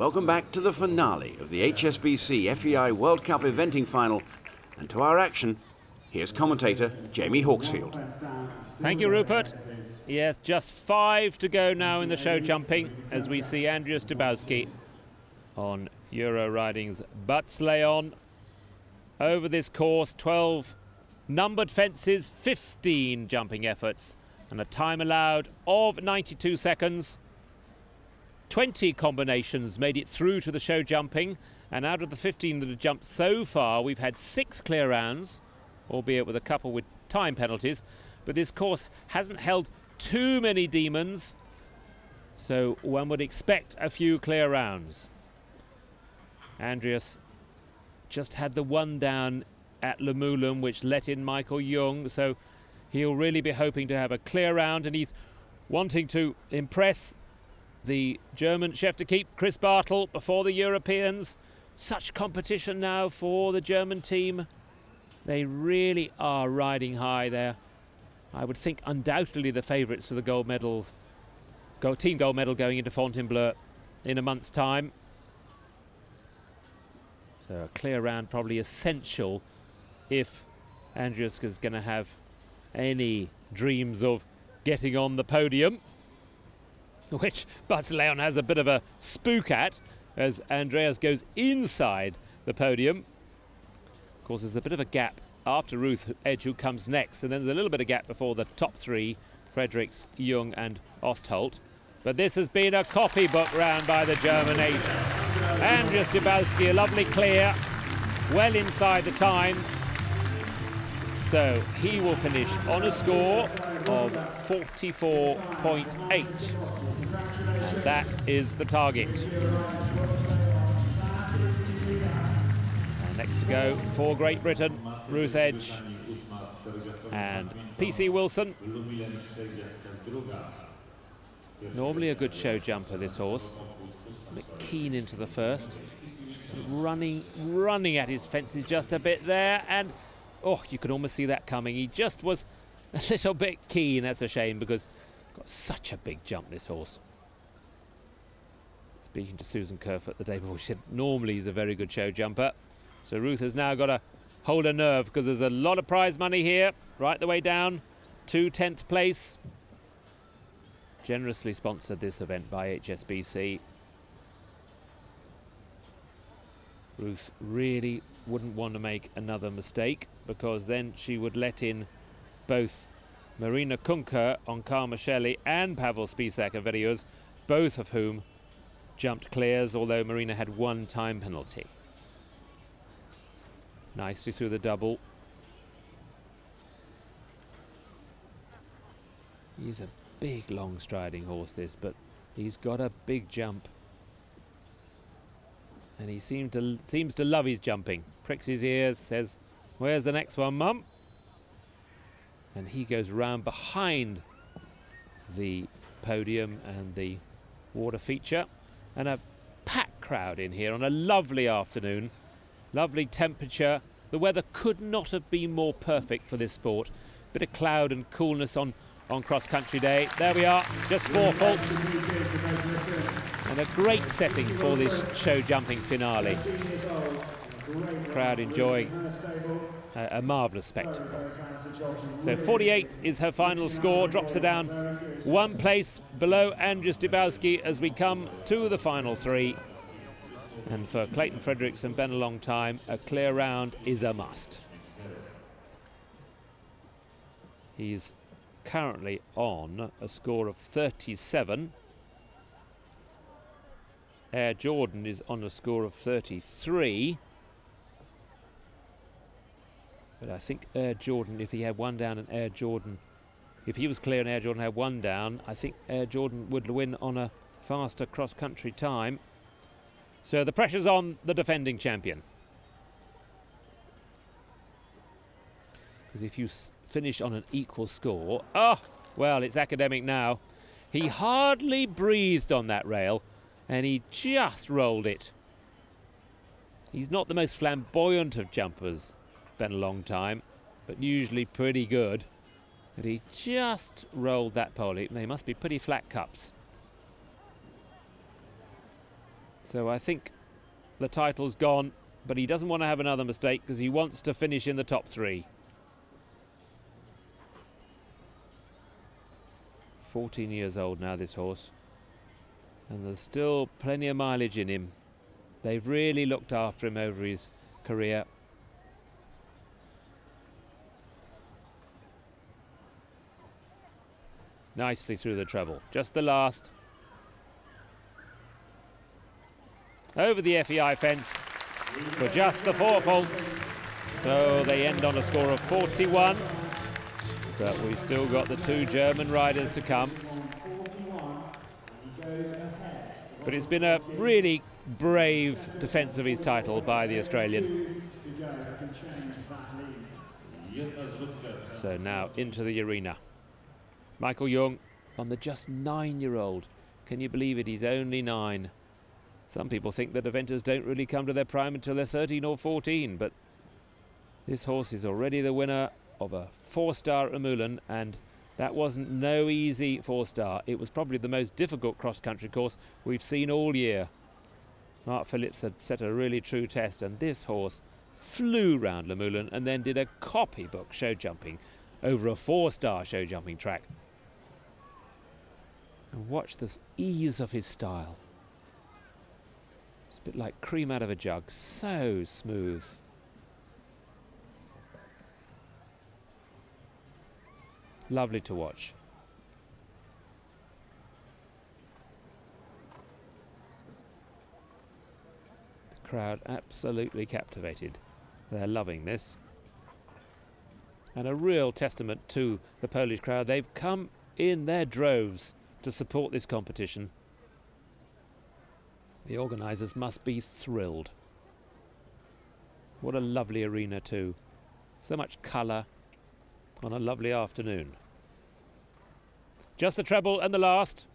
Welcome back to the finale of the HSBC FEI World Cup eventing final. And to our action, here's commentator Jamie Hawksfield. Thank you, Rupert. Yes, just 5 to go now in the show jumping as we see Andreas Dubowski on Euro Riding's Buttsleon. Over this course, 12 numbered fences, 15 jumping efforts, and a time allowed of 92 seconds. 20 combinations made it through to the show jumping, and out of the 15 that have jumped so far, we've had 6 clear rounds, albeit with a couple with time penalties. But this course hasn't held too many demons, so one would expect a few clear rounds. Andreas just had the one down at Le Moulin, which let in Michael Jung, so he'll really be hoping to have a clear round, and he's wanting to impress the German chef de keep, Chris Bartle, before the Europeans. Such competition now for the German team. They really are riding high there. I would think undoubtedly the favourites for the gold medals, team gold medal going into Fontainebleau in a month's time. So a clear round probably essential if Andreas is going to have any dreams of getting on the podium, which Buttsleon has a bit of a spook at as Andreas goes inside the podium. Of course, there's a bit of a gap after Ruth Edge, who comes next, and then there's a little bit of gap before the top 3, Fredericks, Jung and Ostholt. But this has been a copybook round by the German ace. Andreas Dubowski, a lovely clear, well inside the time. So he will finish on a score of 44.8. And that is the target. And next to go for Great Britain, Ruth Edge and PC Wilson. Normally a good show jumper, this horse. A bit keen into the first. Running at his fences just a bit there, and oh, you could almost see that coming. He just was a little bit keen. That's a shame because got such a big jump, this horse. Speaking to Susan Kerfoot the day before, she said normally he's a very good show jumper. So Ruth has now got to hold her nerve because there's a lot of prize money here, right the way down to 10th place. Generously sponsored this event by HSBC. Ruth really wouldn't want to make another mistake because then she would let in both Marina Kunker on Karma Shelley and Pavel Spisak and Verius, both of whom jumped clears, although Marina had 1 time penalty. Nicely through the double. He's a big, long striding horse, this, but he's got a big jump. And he seems to love his jumping. Pricks his ears, says, "Where's the next one, Mum?" And he goes round behind the podium and the water feature. And a packed crowd in here on a lovely afternoon. Lovely temperature. The weather could not have been more perfect for this sport. Bit of cloud and coolness on cross-country day. There we are, just 4 faults. And a great setting for this show jumping finale. Crowd enjoying a marvellous spectacle. So 48 is her final score, drops her down 1 place below Andreas Dubowski as we come to the final 3. And for Clayton Fredericks and Ben a long time, a clear round is a must. He's currently on a score of 37. Air Jordan is on a score of 33. But I think Air Jordan, if he had 1 down and Air Jordan, if he was clear and Air Jordan had 1 down, I think Air Jordan would win on a faster cross-country time. So the pressure's on the defending champion. Because if you finish on an equal score, well, it's academic now. He hardly breathed on that rail, and he just rolled it. He's not the most flamboyant of jumpers, been a long time, but usually pretty good. But he just rolled that pole. They must be pretty flat cups. So I think the title's gone, but he doesn't want to have another mistake because he wants to finish in the top 3. 14 years old now, this horse. And there's still plenty of mileage in him. They've really looked after him over his career. Nicely through the treble. Just the last. Over the FEI fence for just the 4 faults. So they end on a score of 41. But we've still got the 2 German riders to come. But it's been a really brave defence of his title by the Australian. So now into the arena. Michael Jung on the just 9-year-old. Can you believe it? He's only 9. Some people think that eventers don't really come to their prime until they're 13 or 14, but this horse is already the winner of a 4-star at Moulin, and that wasn't no easy 4-star. It was probably the most difficult cross-country course we've seen all year. Mark Phillips had set a really true test, and this horse flew round Le Moulin and then did a copybook show jumping over a 4-star show jumping track. And watch the ease of his style. It's a bit like cream out of a jug, so smooth. Lovely to watch. The crowd absolutely captivated. They're loving this. And a real testament to the Polish crowd. They've come in their droves to support this competition. The organisers must be thrilled. What a lovely arena too. So much colour on a lovely afternoon. Just the treble and the last.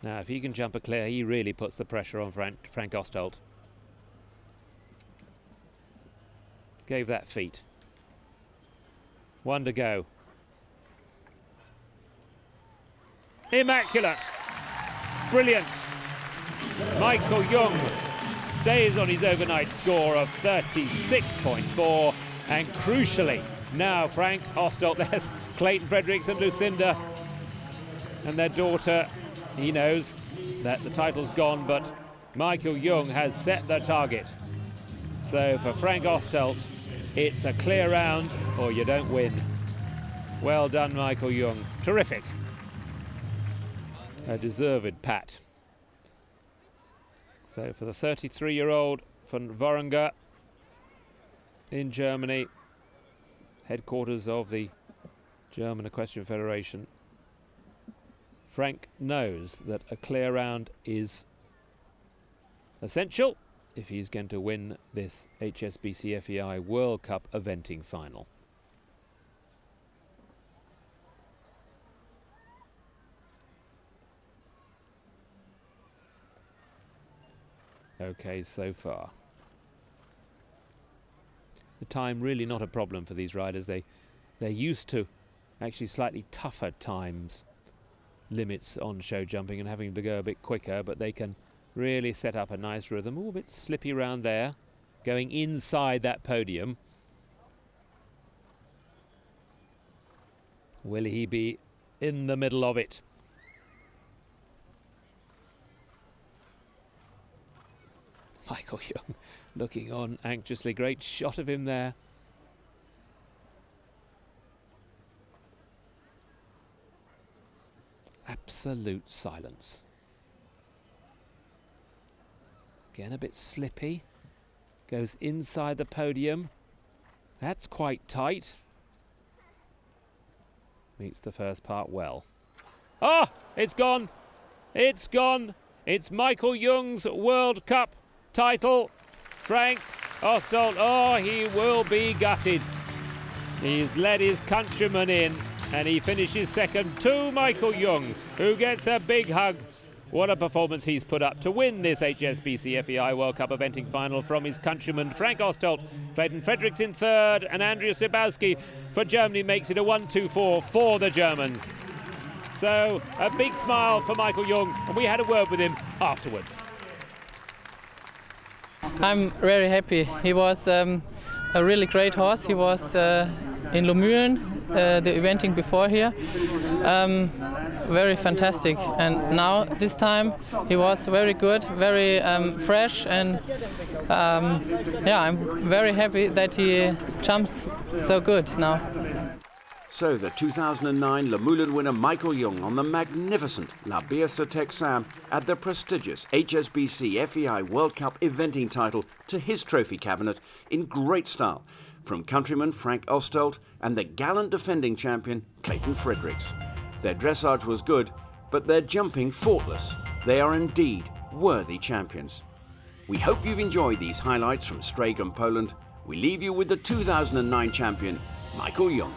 Now if he can jump a clear, he really puts the pressure on Frank Ostholt. Gave that feat. 1 to go. Immaculate. Brilliant. Michael Jung stays on his overnight score of 36.4, and crucially now Frank Ostholt, there's Clayton Fredericks and Lucinda and their daughter. He knows that the title's gone, but Michael Jung has set the target. So for Frank Ostholt, it's a clear round or you don't win. Well done, Michael Jung. Terrific. A deserved pat. So for the 33-year-old von Worringer in Germany, headquarters of the German Equestrian Federation, Frank knows that a clear round is essential if he's going to win this HSBC FEI World Cup eventing final. Okay, so far. The time really not a problem for these riders. They're used to actually slightly tougher times limits on show jumping and having to go a bit quicker, but they can really set up a nice rhythm. All a bit slippy around there, going inside that podium. Will he be in the middle of it? Michael Jung looking on anxiously. Great shot of him there. Absolute silence. Again a bit slippy. Goes inside the podium. That's quite tight. Meets the first part well. Oh, it's gone. It's gone. It's Michael Jung's World Cup title. Frank Ostholt, oh, he will be gutted. He's led his countrymen in and he finishes second to Michael Jung, who gets a big hug. What a performance he's put up to win this HSBC FEI World Cup eventing final from his countrymen Frank Ostholt. Clayton Fredericks in third and Andrea Sibowski for Germany makes it a 1-2-4 for the Germans. So a big smile for Michael Jung, and we had a word with him afterwards. I'm very happy. He was a really great horse. He was in Lomülen, the eventing before here. Very fantastic. And now, this time, he was very good, very fresh, and yeah, I'm very happy that he jumps so good now. So the 2009 Lomülen winner Michael Jung on the magnificent La Beerse Texan at the prestigious HSBC FEI World Cup eventing title to his trophy cabinet in great style from countryman Frank Ostolt and the gallant defending champion Clayton Fredericks. Their dressage was good, but their jumping faultless. They are indeed worthy champions. We hope you've enjoyed these highlights from Strzegom, Poland. We leave you with the 2009 champion, Michael Jung.